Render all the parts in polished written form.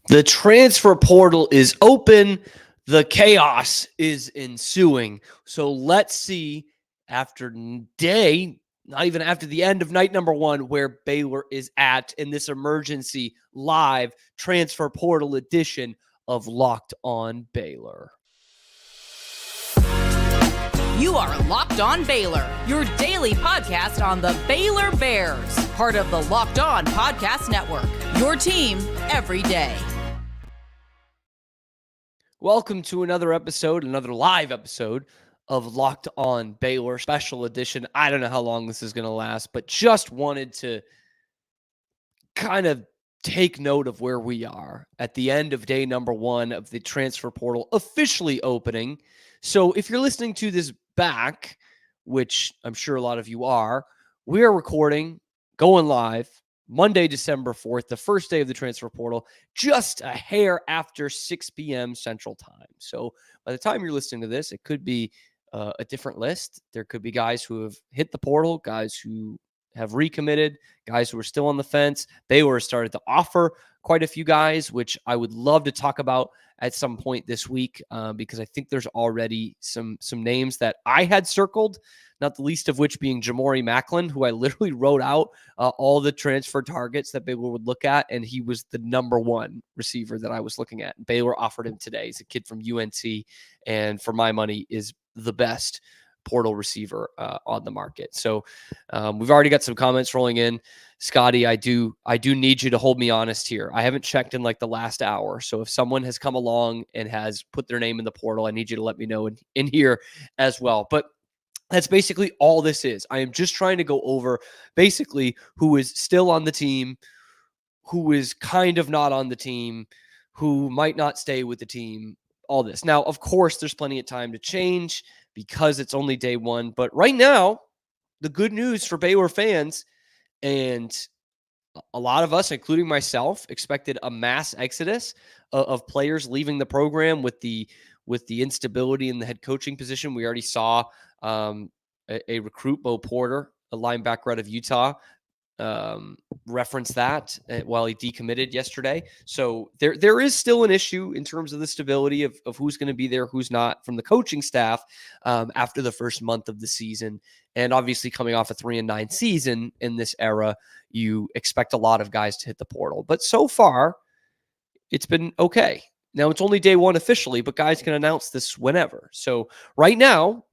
The transfer portal is open. The chaos is ensuing. So let's see after day, not even after the end of night number one, where Baylor is at in this emergency live transfer portal edition of Locked On Baylor. You are Locked On Baylor, your daily podcast on the Baylor Bears, part of the Locked On Podcast Network, your team every day. Welcome to another live episode of Locked On Baylor special edition. I don't know how long this is going to last, but just wanted to kind of take note of where we are at the end of day number one of the transfer portal officially opening. So if you're listening to this back, which I'm sure a lot of you are, we are recording, going live, Monday, December 4th, the first day of the transfer portal, just a hair after 6 p.m. Central Time. So by the time you're listening to this, it could be a different list. There could be guys who have hit the portal, guys who have recommitted, guys who are still on the fence. Baylor has started to offer quite a few guys, which I would love to talk about at some point this week because I think there's already some names that I had circled, not the least of which being Jamori Macklin, who I literally wrote out all the transfer targets that Baylor would look at, and he was the number one receiver that I was looking at. Baylor offered him today. He's a kid from UNC, and for my money is the best portal receiver on the market. So we've already got some comments rolling in. Scotty, I do need you to hold me honest here. I haven't checked in like the last hour. So if someone has come along and has put their name in the portal, I need you to let me know in here as well. But that's basically all this is. I am just trying to go over basically who is still on the team, who is kind of not on the team, who might not stay with the team, all this. Now, of course, there's plenty of time to change because it's only day one. But right now, the good news for Baylor fans, and a lot of us, including myself, expected a mass exodus of players leaving the program with the instability in the head coaching position. We already saw a recruit, Bo Porter, a linebacker out of Utah, reference that while he decommitted yesterday. So there is still an issue in terms of the stability of who's going to be there, who's not from the coaching staff after the first month of the season. And obviously coming off a 3-9 season in this era, you expect a lot of guys to hit the portal. But so far, it's been okay. Now, it's only day one officially, but guys can announce this whenever. So right now,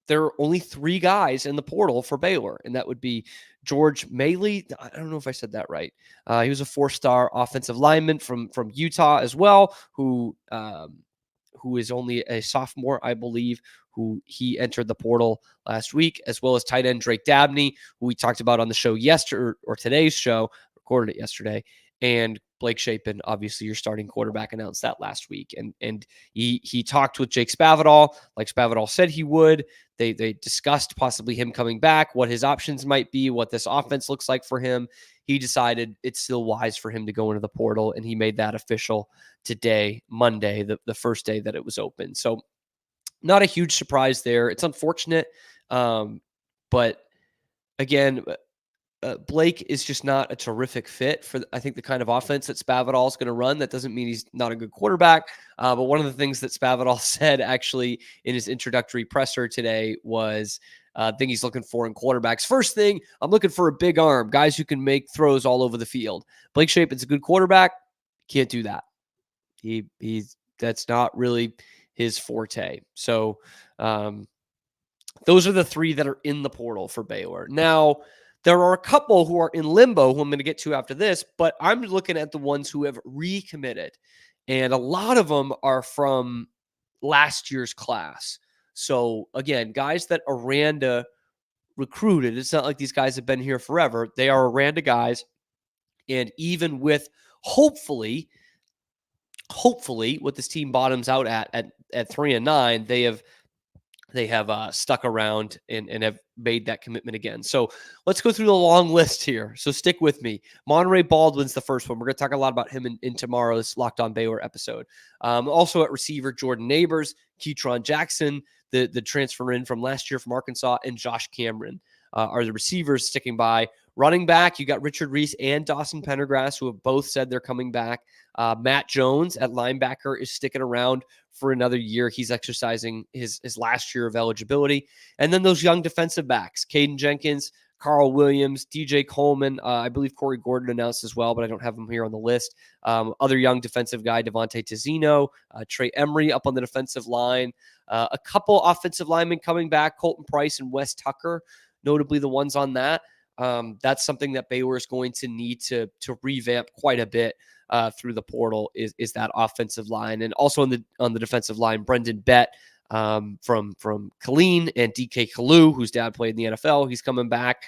there are only 3 guys in the portal for Baylor, and that would be George Maley. I don't know if I said that right. He was a 4-star offensive lineman from Utah as well, who is only a sophomore, I believe, who he entered the portal last week, as well as tight end Drake Dabney, who we talked about on the show yesterday or today's show, recorded it yesterday, and Blake Shapen, obviously your starting quarterback, announced that last week. And he talked with Jake Spavital, like Spavital said he would. They discussed possibly him coming back, what his options might be, what this offense looks like for him. He decided it's still wise for him to go into the portal, and he made that official today, Monday, the first day that it was open. So not a huge surprise there. It's unfortunate, but again, Blake is just not a terrific fit for, I think, the kind of offense that Spavital is going to run. That doesn't mean he's not a good quarterback. But one of the things that Spavital said actually in his introductory presser today was thing he's looking for in quarterbacks. First thing, I'm looking for a big arm, guys who can make throws all over the field. Blake Shapen's a good quarterback. Can't do that. He's that's not really his forte. So those are the 3 that are in the portal for Baylor. Now, there are a couple who are in limbo who I'm going to get to after this, but I'm looking at the ones who have recommitted. And a lot of them are from last year's class. So again, guys that Aranda recruited. It's not like these guys have been here forever. They are Aranda guys. And even with hopefully what this team bottoms out at 3-9, they have stuck around and have made that commitment again. So let's go through the long list here. So stick with me. Monterey Baldwin's the first one. We're going to talk a lot about him in tomorrow's Locked On Baylor episode. Also at receiver, Jordan Neighbors, Keytron Jackson, the transfer in from last year from Arkansas, and Josh Cameron. are the receivers sticking by. Running back, you got Richard Reese and Dawson Pendergrass, who have both said they're coming back. Matt Jones at linebacker is sticking around for another year. He's exercising his last year of eligibility. And then those young defensive backs, Caden Jenkins, Carl Williams, DJ Coleman. I believe Corey Gordon announced as well, but I don't have him here on the list. Other young defensive guy, Devontae Tizino, Trey Emery up on the defensive line. A couple offensive linemen coming back, Colton Price and Wes Tucker, notably the ones on that. That's something that Baylor is going to need to revamp quite a bit through the portal is that offensive line. And also on the defensive line, Brendan Bett from Killeen and DK Kalu, whose dad played in the NFL. He's coming back.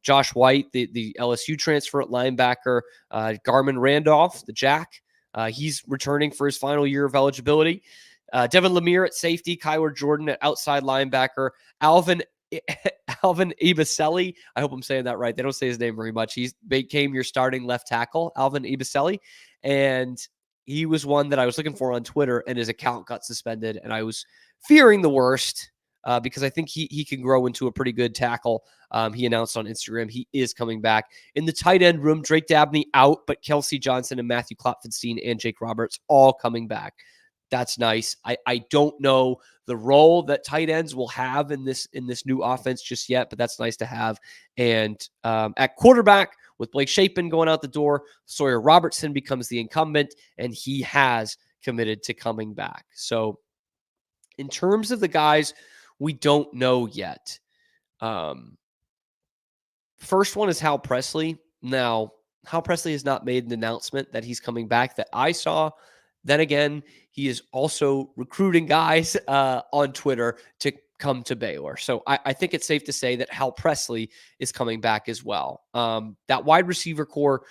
Josh White, the LSU transfer at linebacker. Garmin Randolph, the Jack. He's returning for his final year of eligibility. Devin Lemire at safety. Kyler Jordan at outside linebacker. Alvin Ibaselli. I hope I'm saying that right. They don't say his name very much. He became your starting left tackle, Alvin Ibaselli. And he was one that I was looking for on Twitter, and his account got suspended. And I was fearing the worst because I think he can grow into a pretty good tackle. He announced on Instagram he is coming back. In the tight end room, Drake Dabney out, but Kelsey Johnson and Matthew Klopfenstein and Jake Roberts all coming back. That's nice. I don't know the role that tight ends will have in this new offense just yet, but that's nice to have. And at quarterback, with Blake Shapen going out the door, Sawyer Robertson becomes the incumbent, and he has committed to coming back. So in terms of the guys we don't know yet, first one is Hal Presley. Now, Hal Presley has not made an announcement that he's coming back that I saw. Then again, he is also recruiting guys on Twitter to come to Baylor. So I think it's safe to say that Hal Presley is coming back as well. That wide receiver core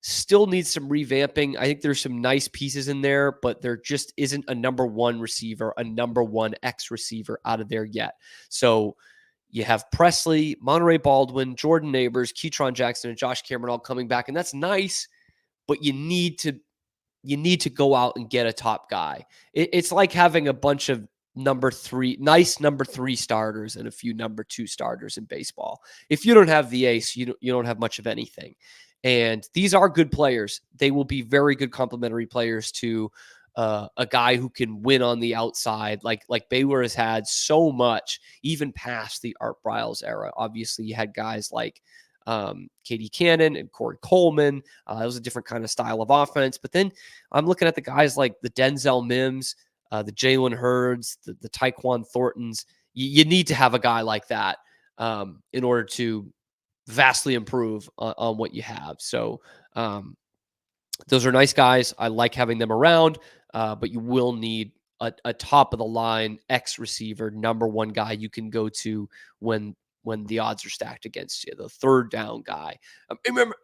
still needs some revamping. I think there's some nice pieces in there, but there just isn't a number one receiver, a number one X receiver out of there yet. So you have Presley, Monterey Baldwin, Jordan Neighbors, Keytron Jackson, and Josh Cameron all coming back. And that's nice, but you need to go out and get a top guy. It's like having a bunch of number three starters and a few number two starters in baseball. If you don't have the ace, you don't have much of anything. And these are good players. They will be very good complementary players to a guy who can win on the outside, like Baylor has had so much, even past the Art Briles era. Obviously, you had guys like Katie Cannon and Corey Coleman. It was a different kind of style of offense. But then I'm looking at the guys like the Denzel Mims, the Jalen Hurds, the Tyquan Thorntons. You need to have a guy like that in order to vastly improve on what you have. So those are nice guys. I like having them around, but you will need a top of the line X receiver, number one guy you can go to when the odds are stacked against you, the third down guy. Remember,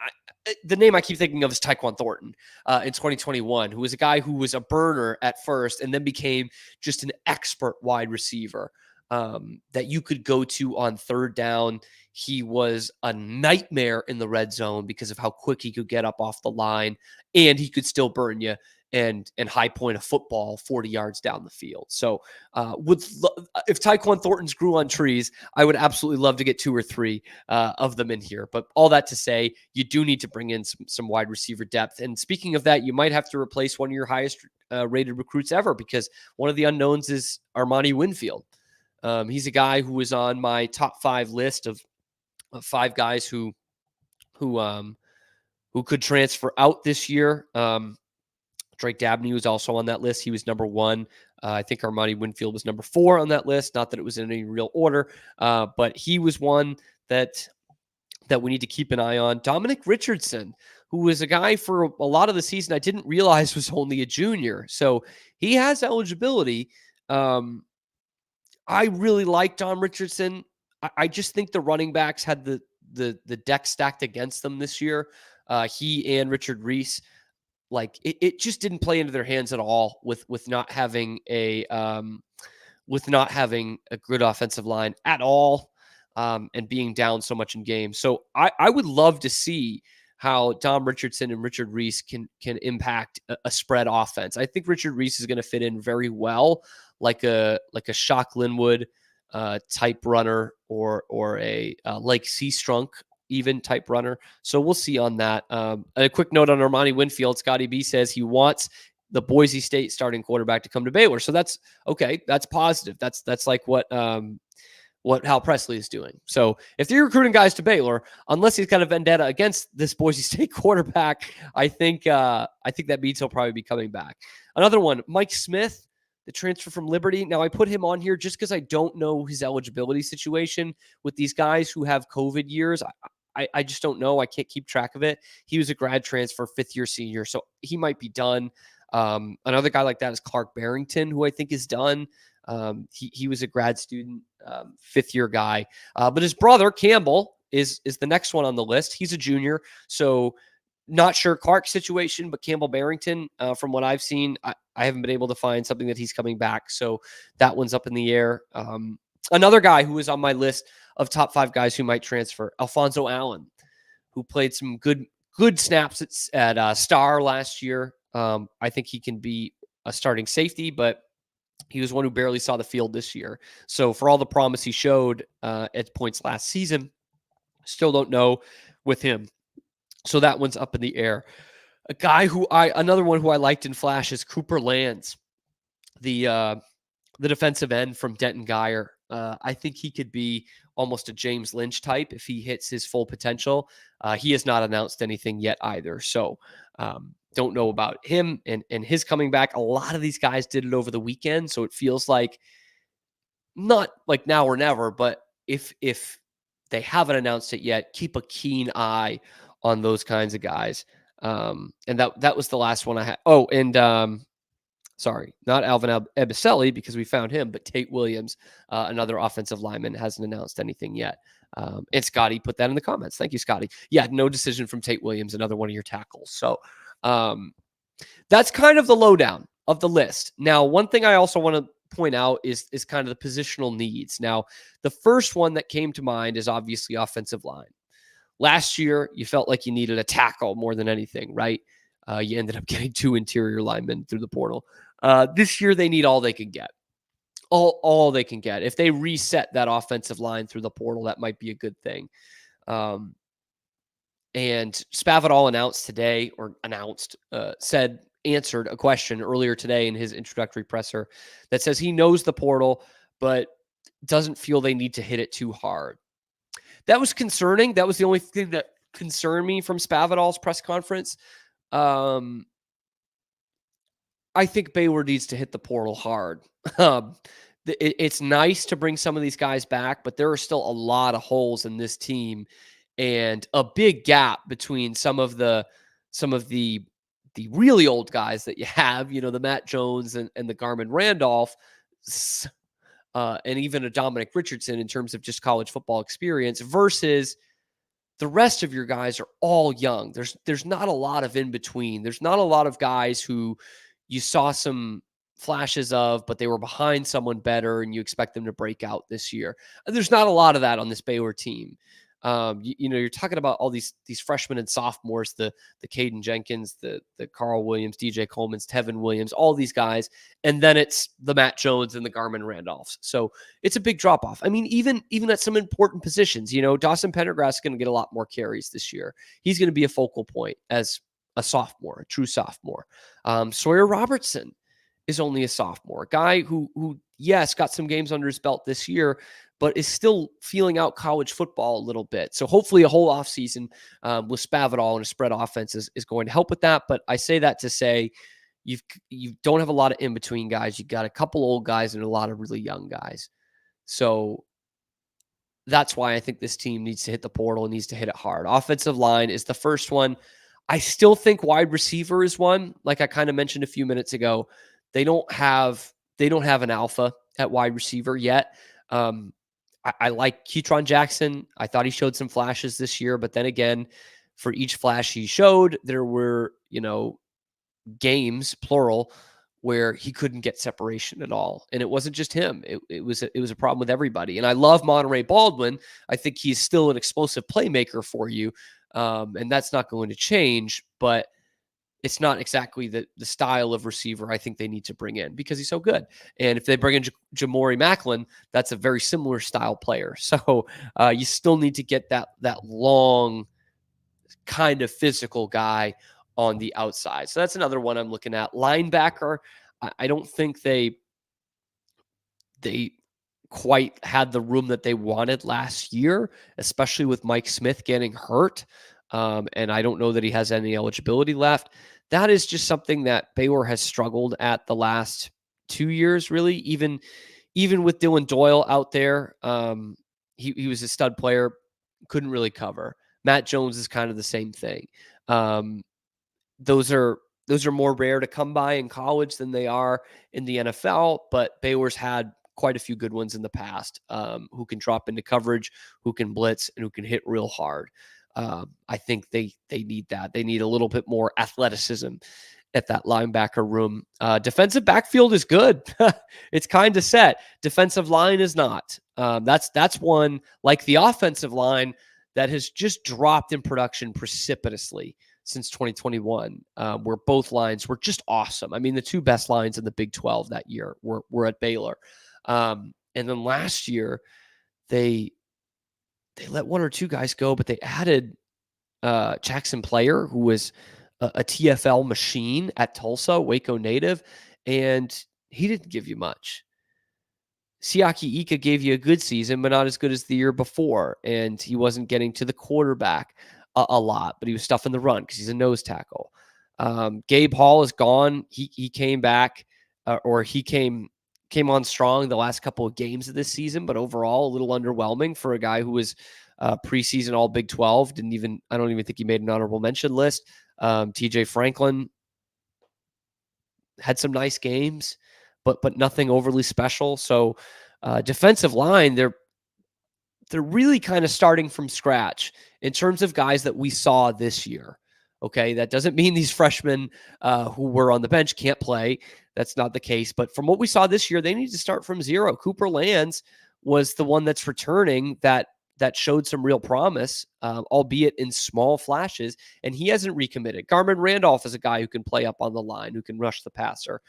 the name I keep thinking of is Tyquan Thornton in 2021, who was a guy who was a burner at first and then became just an expert wide receiver that you could go to on third down. He was a nightmare in the red zone because of how quick he could get up off the line, and he could still burn you and high point a football 40 yards down the field. So if Tyquan Thorntons grew on trees, I would absolutely love to get 2 or 3 of them in here. But all that to say, you do need to bring in some wide receiver depth. And speaking of that, you might have to replace one of your highest rated recruits ever, because one of the unknowns is Armani Winfield. He's a guy who was on my top 5 list of 5 guys who could transfer out this year. Drake Dabney was also on that list. He was number 1. I think Armani Winfield was number 4 on that list. Not that it was in any real order, but he was one that we need to keep an eye on. Dominic Richardson, who was a guy for a lot of the season I didn't realize was only a junior. So he has eligibility. I really like Dom Richardson. I just think the running backs had the deck stacked against them this year. He and Richard Reese, it just didn't play into their hands at all with not having a good offensive line at all, and being down so much in games. So I would love to see how Dom Richardson and Richard Reese can impact a spread offense. I think Richard Reese is going to fit in very well, like a Shock Linwood, type runner or a Lake Seastrunk even type runner. So we'll see on that. A quick note on Armani Winfield. Scotty B says he wants the Boise State starting quarterback to come to Baylor. So that's okay. That's positive. That's like what Hal Presley is doing. So if they're recruiting guys to Baylor, unless he's got a vendetta against this Boise State quarterback, I think that means he'll probably be coming back. Another one, Mike Smith, the transfer from Liberty. Now I put him on here just because I don't know his eligibility situation with these guys who have COVID years. I just don't know. I can't keep track of it. He was a grad transfer, 5th-year senior, so he might be done. Another guy like that is Clark Barrington, who I think is done. He was a grad student, 5th-year guy. But his brother, Campbell, is the next one on the list. He's a junior, so not sure Clark's situation, but Campbell Barrington, from what I've seen, I haven't been able to find something that he's coming back. So that one's up in the air. Another guy who is on my list of top 5 guys who might transfer, Alfonso Allen, who played some good snaps at Star last year. I think he can be a starting safety, but he was one who barely saw the field this year. So for all the promise he showed at points last season, still don't know with him. So that one's up in the air. Another one who I liked in flash is Cooper Lands, the defensive end from Denton Guyer. I think he could be almost a James Lynch type if he hits his full potential. He has not announced anything yet either. So don't know about him and his coming back. A lot of these guys did it over the weekend. So it feels like not like now or never, but if they haven't announced it yet, keep a keen eye on those kinds of guys. And that was the last one I had. Oh, and sorry, not Alvin Ebiselli because we found him, but Tate Williams, another offensive lineman, hasn't announced anything yet. And Scotty put that in the comments. Thank you, Scotty. Yeah, no decision from Tate Williams, another one of your tackles. So that's kind of the lowdown of the list. Now, one thing I also want to point out is kind of the positional needs. Now, the first one that came to mind is obviously offensive line. Last year, you felt like you needed a tackle more than anything, right? You ended up getting 2 interior linemen through the portal. This year, they need all they can get. All they can get. If they reset that offensive line through the portal, that might be a good thing. And Spavital answered a question earlier today in his introductory presser that says he knows the portal, but doesn't feel they need to hit it too hard. That was concerning. That was the only thing that concerned me from Spavital's press conference. I think Baylor needs to hit the portal hard. It's nice to bring some of these guys back, but there are still a lot of holes in this team and a big gap between some of the really old guys that you have, the Matt Jones and the Garmin Randolph, and even a Dominic Richardson in terms of just college football experience versus the rest of your guys are all young. There's not a lot of in between. There's not a lot of guys who you saw some flashes of, but they were behind someone better and you expect them to break out this year. There's not a lot of that on this Baylor team. You're talking about all these freshmen and sophomores, the Caden Jenkins, the Carl Williams, DJ Coleman's, Tevin Williams, all these guys. And then it's the Matt Jones and the Garmin Randolphs. So it's a big drop off. I mean, even at some important positions, Dawson Pendergrass is going to get a lot more carries this year. He's going to be a focal point as a sophomore, a true sophomore. Sawyer Robertson is only a sophomore, a guy who yes, got some games under his belt this year, but is still feeling out college football a little bit. So hopefully a whole offseason with Spavital and a spread offense is going to help with that. But I say that to say you don't have a lot of in-between guys. You got a couple old guys and a lot of really young guys. So that's why I think this team needs to hit the portal and needs to hit it hard. Offensive line is the first one. I still think wide receiver is one. Like I kind of mentioned a few minutes ago, they don't have an alpha at wide receiver yet. I like Keytron Jackson. I thought he showed some flashes this year, but then again, for each flash he showed, there were, games, plural, where he couldn't get separation at all. And it wasn't just him. It was a problem with everybody. And I love Monterey Baldwin. I think he's still an explosive playmaker for you. And that's not going to change, but it's not exactly the style of receiver I think they need to bring in because he's so good. And if they bring in Jamori Macklin, that's a very similar style player. So you still need to get that long kind of physical guy on the outside. So that's another one I'm looking at. Linebacker, I don't think they quite had the room that they wanted last year, especially with Mike Smith getting hurt. And I don't know that he has any eligibility left. That is just something that Baylor has struggled at the last 2 years, really. Even with Dylan Doyle out there, he was a stud player, couldn't really cover. Matt Jones is kind of the same thing. Those are more rare to come by in college than they are in the NFL, but Baylor's had quite a few good ones in the past, who can drop into coverage, who can blitz, and who can hit real hard. I think they need that. They need a little bit more athleticism at that linebacker room. Defensive backfield is good. It's kind of set. Defensive line is not. That's one, like the offensive line, that has just dropped in production precipitously since 2021, where both lines were just awesome. I mean, the two best lines in the Big 12 that year were at Baylor. And then last year, they let one or two guys go, but they added Jackson Player, who was a TFL machine at Tulsa, Waco native, and he didn't give you much. Siaki Ika gave you a good season, but not as good as the year before, and he wasn't getting to the quarterback a lot, but he was stuffing the run because he's a nose tackle. Gabe Hall is gone. He came back, or he came on strong the last couple of games of this season, but overall a little underwhelming for a guy who was preseason All Big 12. I don't even think he made an honorable mention list. TJ Franklin had some nice games, but nothing overly special. So defensive line, they're really kind of starting from scratch in terms of guys that we saw this year. Okay, that doesn't mean these freshmen who were on the bench can't play. That's not the case. But from what we saw this year, they need to start from zero. Cooper Lands was the one that's returning that showed some real promise, albeit in small flashes, and he hasn't recommitted. Garmin Randolph is a guy who can play up on the line, who can rush the passer,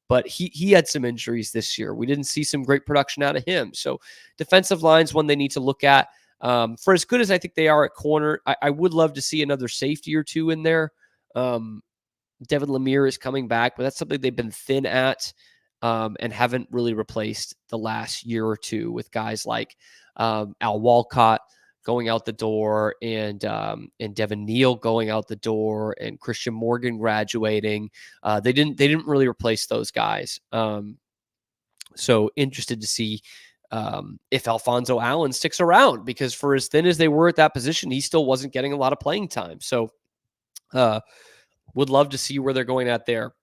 but he had some injuries this year. We didn't see some great production out of him. So defensive line's one they need to look at. For as good as I think they are at corner, I would love to see another safety or two in there. Devin Lemire is coming back, but that's something they've been thin at, and haven't really replaced the last year or two with guys like Al Walcott going out the door, and Devin Neal going out the door, and Christian Morgan graduating. They didn't really replace those guys. So interested to see if Alfonso Allen sticks around, because for as thin as they were at that position, he still wasn't getting a lot of playing time. So would love to see where they're going at there.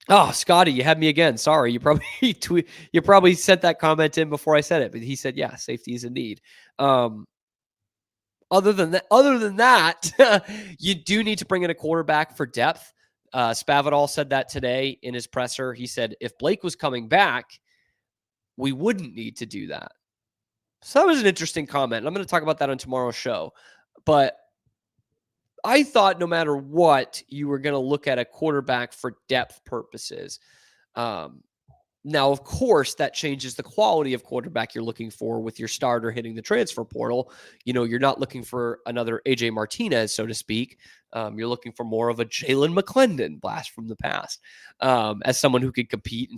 Oh, Scotty, you had me again. Sorry, you probably sent that comment in before I said it, but he said, yeah, safety is a need. Other than that, you do need to bring in a quarterback for depth. Spavital said that today in his presser. He said if Blake was coming back, we wouldn't need to do that. So that was an interesting comment. I'm going to talk about that on tomorrow's show. But I thought no matter what, you were going to look at a quarterback for depth purposes. Now, of course, that changes the quality of quarterback you're looking for with your starter hitting the transfer portal. You're not looking for another AJ Martinez, so to speak. You're looking for more of a Jalen McClendon blast from the past, as someone who could compete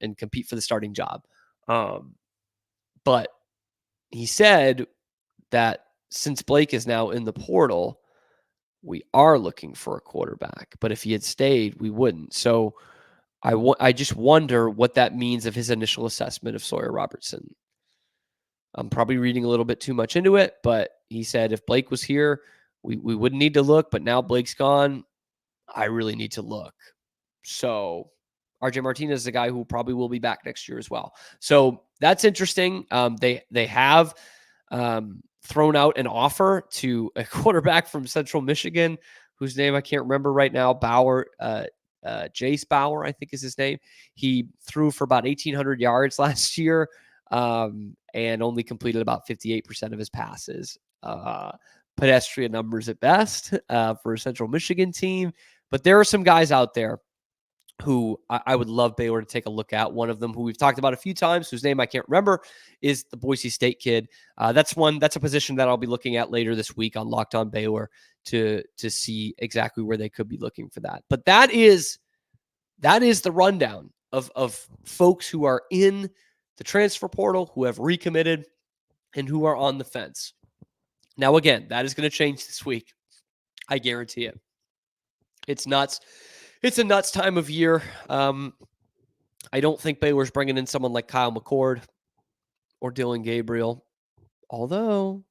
and compete for the starting job. But he said that since Blake is now in the portal, we are looking for a quarterback. But if he had stayed, we wouldn't. So I just wonder what that means of his initial assessment of Sawyer Robertson. I'm probably reading a little bit too much into it, but he said if Blake was here, we wouldn't need to look. But now Blake's gone, I really need to look. So RJ Martinez is a guy who probably will be back next year as well. So that's interesting. They have thrown out an offer to a quarterback from Central Michigan, whose name I can't remember right now. Bauer, Jace Bauer, I think is his name. He threw for about 1,800 yards last year, and only completed about 58% of his passes. Pedestrian numbers at best for a Central Michigan team, But there are some guys out there who I would love Baylor to take a look at. One of them who we've talked about a few times, whose name I can't remember, is the Boise State kid. That's a position that I'll be looking at later this week on Locked On Baylor to see exactly where they could be looking for that. But that is the rundown of folks who are in the transfer portal, who have recommitted, and who are on the fence. Now, again, that is going to change this week. I guarantee it. It's nuts. It's a nuts time of year. I don't think Baylor's bringing in someone like Kyle McCord or Dylan Gabriel, although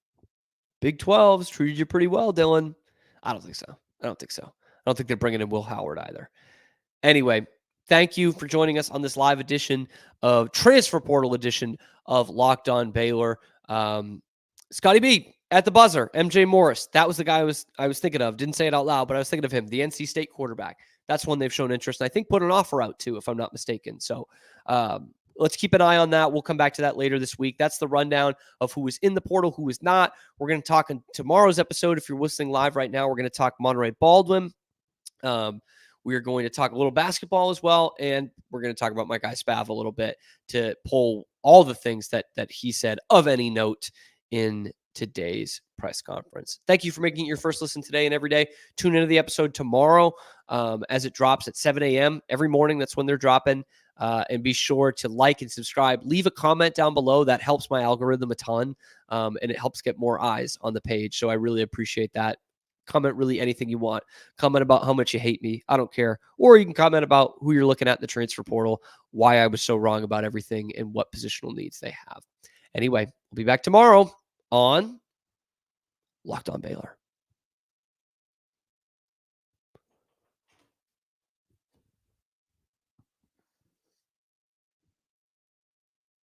Big 12's treated you pretty well, Dylan. I don't think so. I don't think they're bringing in Will Howard either. Anyway, thank you for joining us on this live edition of Transfer Portal edition of Locked On Baylor. Scotty B at the buzzer, MJ Morris. That was the guy I was thinking of. Didn't say it out loud, but I was thinking of him, the NC State quarterback. That's one they've shown interest. And I think put an offer out too, if I'm not mistaken. So let's keep an eye on that. We'll come back to that later this week. That's the rundown of who is in the portal, who is not. We're going to talk in tomorrow's episode. If you're listening live right now, we're going to talk Monterey Baldwin. We are going to talk a little basketball as well, and we're going to talk about my guy Spav a little bit to pull all the things that he said of any note in today's press conference. Thank you for making it your first listen today and every day. Tune into the episode tomorrow as it drops at 7 a.m. every morning. That's when they're dropping. And be sure to like and subscribe. Leave a comment down below. That helps my algorithm a ton, and it helps get more eyes on the page. So I really appreciate that. Comment really anything you want. Comment about how much you hate me. I don't care. Or you can comment about who you're looking at in the transfer portal, why I was so wrong about everything, and what positional needs they have. Anyway, we'll be back tomorrow on Locked On Baylor.